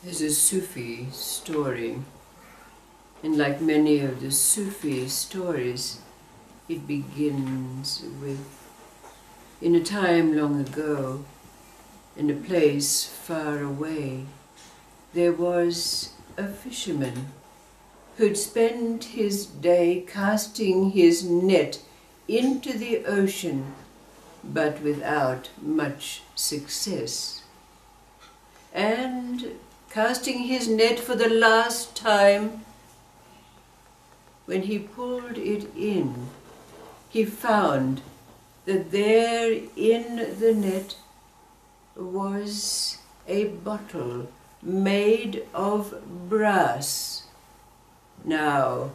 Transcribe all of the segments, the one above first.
There's a Sufi story, and like many of the Sufi stories, it begins with, in a time long ago, in a place far away, there was a fisherman who'd spend his day casting his net into the ocean, but without much success. And casting his net for the last time, when he pulled it in, he found that there in the net was a bottle made of brass. Now,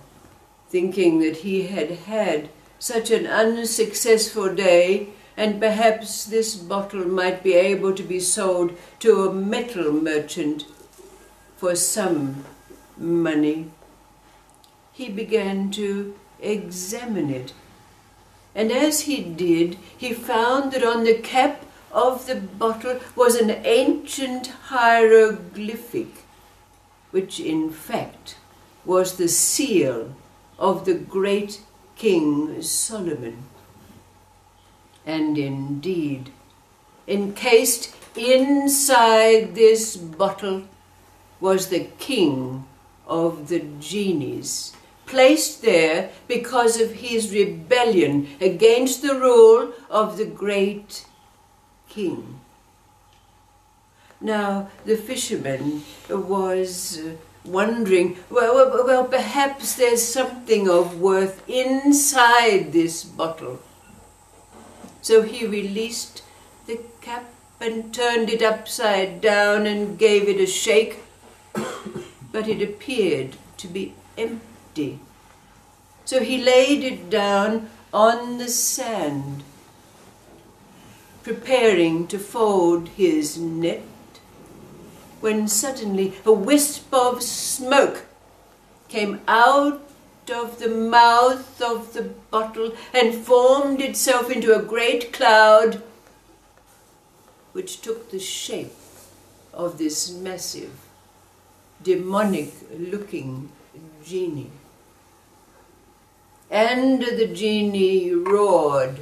thinking that he had had such an unsuccessful day, and perhaps this bottle might be able to be sold to a metal merchant for some money, he began to examine it. And as he did, he found that on the cap of the bottle was an ancient hieroglyphic, which in fact was the seal of the great King Solomon. And indeed, encased inside this bottle was the king of the genies, placed there because of his rebellion against the rule of the great king. Now, the fisherman was wondering, well, perhaps there's something of worth inside this bottle. So he released the cap and turned it upside down and gave it a shake, but it appeared to be empty. So he laid it down on the sand, preparing to fold his net, when suddenly a wisp of smoke came out of the mouth of the bottle and formed itself into a great cloud, which took the shape of this massive, demonic-looking genie. And the genie roared,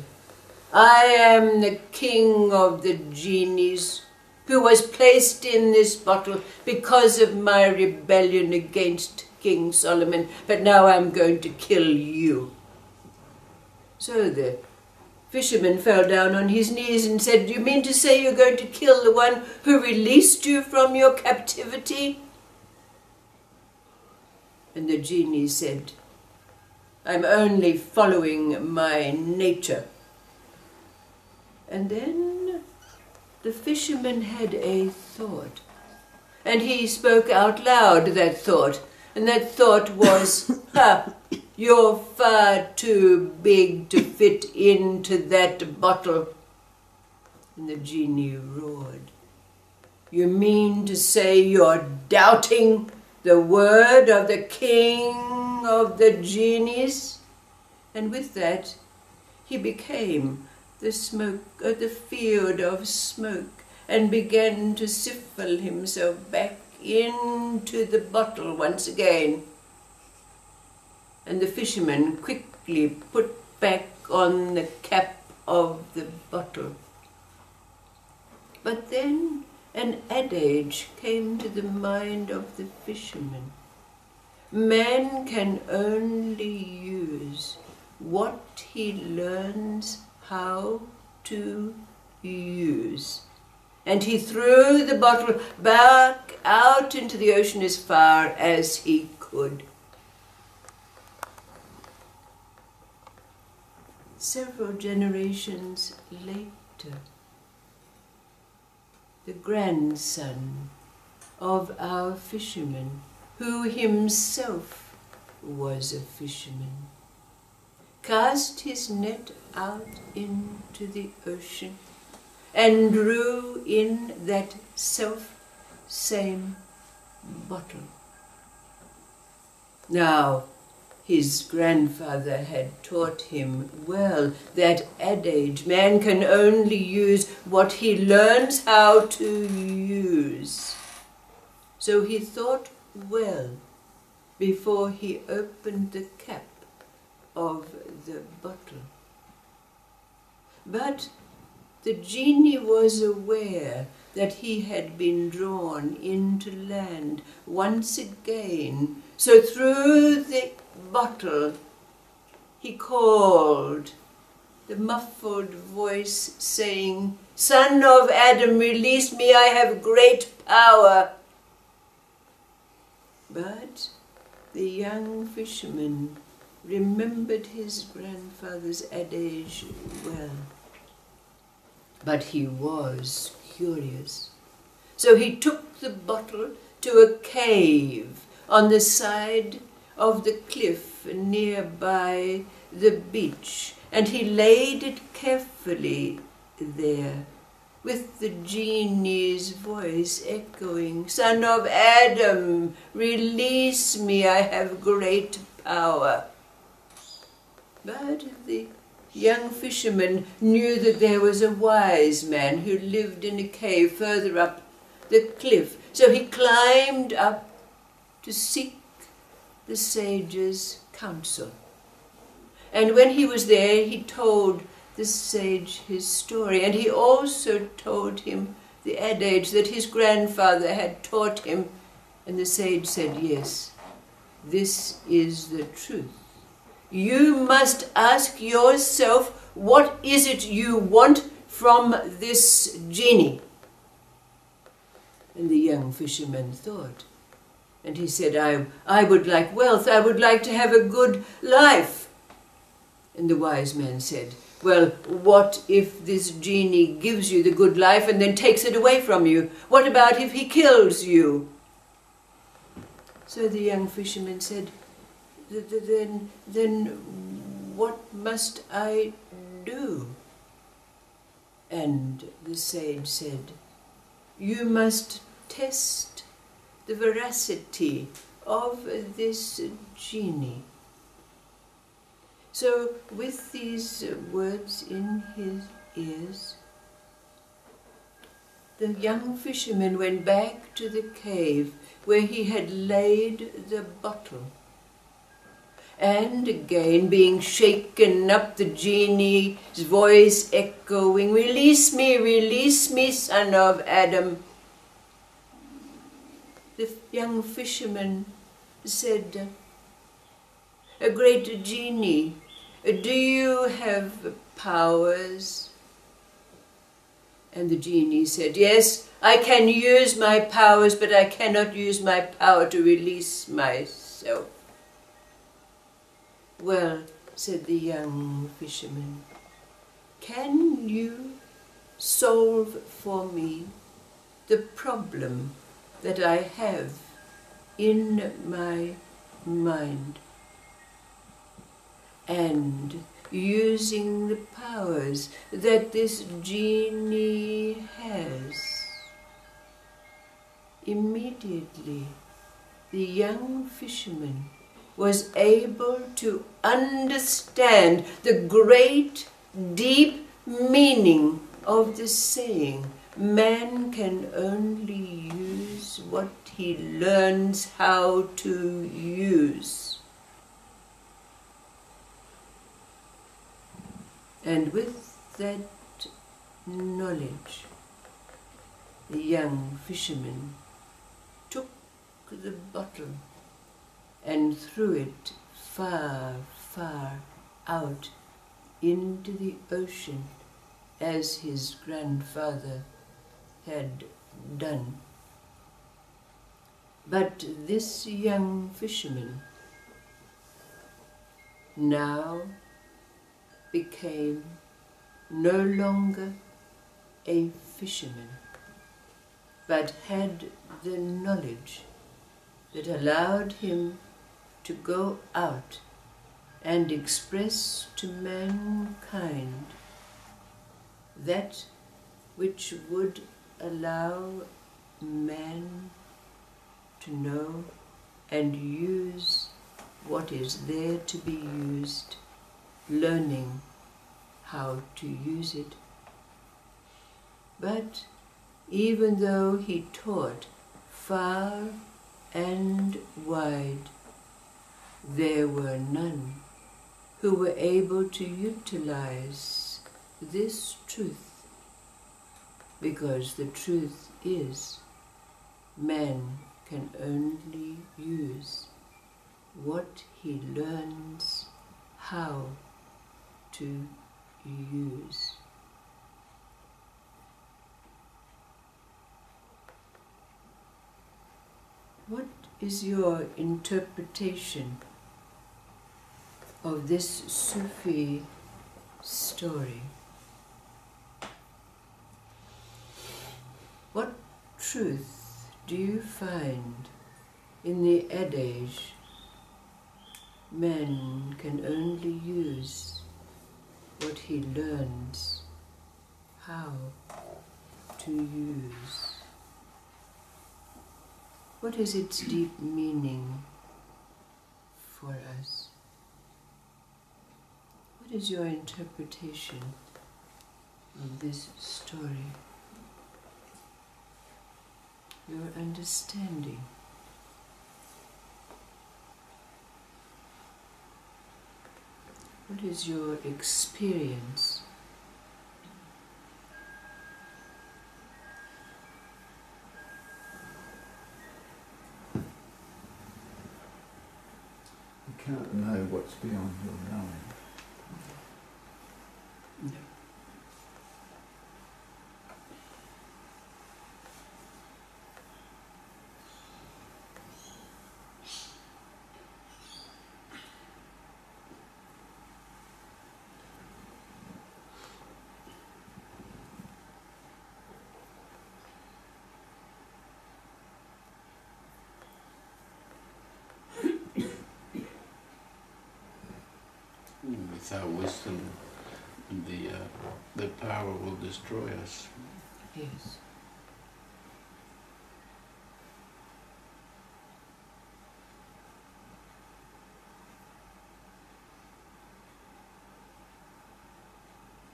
"I am the king of the genies, who was placed in this bottle because of my rebellion against King Solomon, but now I'm going to kill you." So the fisherman fell down on his knees and said, "Do you mean to say you're going to kill the one who released you from your captivity?" And the genie said, "I'm only following my nature." And then the fisherman had a thought, and he spoke out loud that thought, and that thought was, "You're far too big to fit into that bottle." And the genie roared, "You mean to say you're doubting the word of the king of the genies?" And with that, he became the field of smoke, and began to siphon himself back into the bottle once again. And the fisherman quickly put back on the cap of the bottle. But then an adage came to the mind of the fisherman. Man can only use what he learns how to use. And he threw the bottle back out into the ocean as far as he could. Several generations later, the grandson of our fisherman, who himself was a fisherman, cast his net out into the ocean and drew in that self-same bottle. Now, his grandfather had taught him well that adage, man can only use what he learns how to use. So he thought well before he opened the cap of the bottle. But the genie was aware that he had been drawn into land once again, so through the bottle he called, the muffled voice saying, "Son of Adam, release me, I have great power." But the young fisherman remembered his grandfather's adage well. But he was curious. So he took the bottle to a cave on the side of the cliff nearby the beach, and he laid it carefully there, with the genie's voice echoing, "Son of Adam, release me, I have great power." But the young fisherman knew that there was a wise man who lived in a cave further up the cliff, so he climbed up to seek the sage's counsel. And when he was there, he told the sage his story, and he also told him the adage that his grandfather had taught him, and the sage said, "Yes, this is the truth. You must ask yourself, what is it you want from this genie?" And the young fisherman thought, and he said, I would like wealth, I would like to have a good life. And the wise man said, "Well, what if this genie gives you the good life and then takes it away from you? What about if he kills you?" So the young fisherman said, Then what must I do?" And the sage said, "You must test the veracity of this genie." So with these words in his ears, the young fisherman went back to the cave where he had laid the bottle. And again, being shaken up, the genie's voice echoing, release me, son of Adam." The young fisherman said, "A great genie, do you have powers?" And the genie said, "Yes, I can use my powers, but I cannot use my power to release myself." "Well," said the young fisherman, "can you solve for me the problem that I have in my mind?" And using the powers that this genie has, immediately the young fisherman was able to understand the great, deep meaning of the saying, "Man can only use what he learns how to use." And with that knowledge, the young fisherman took the bottle and threw it far, far out into the ocean, as his grandfather had done. But this young fisherman now became no longer a fisherman, but had the knowledge that allowed him to go out and express to mankind that which would allow man to know and use what is there to be used, learning how to use it. But even though he taught far and wide, there were none who were able to utilize this truth, because the truth is man can only use what he learns how to use. What is your interpretation of this Sufi story? What truth do you find in the adage, man can only use what he learns how to use? What is its deep meaning for us? What is your interpretation of this story? Your understanding? What is your experience? You can't know what's beyond your knowing. No. Without wisdom, the power will destroy us. Yes.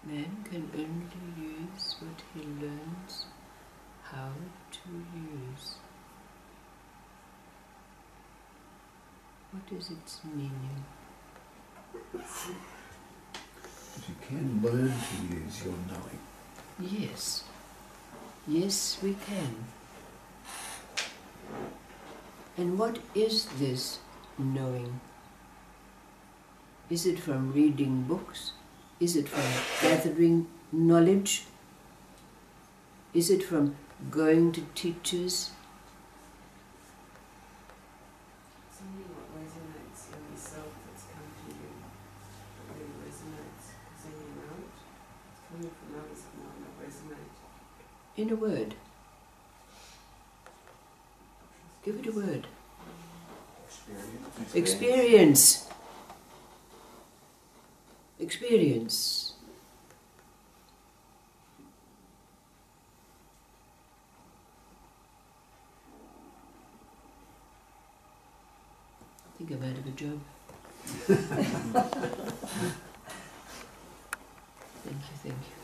Man can only use what he learns how to use. What is its meaning? But you can learn to use your knowing. Yes. Yes, we can. And what is this knowing? Is it from reading books? Is it from gathering knowledge? Is it from going to teachers? It's only what resonates in yourself that's come to you. It really resonates, because then you know it. It's coming from others that might not resonate. In a word. Give it a word. Experience. Experience. I think I've had a good job. Thank you, thank you.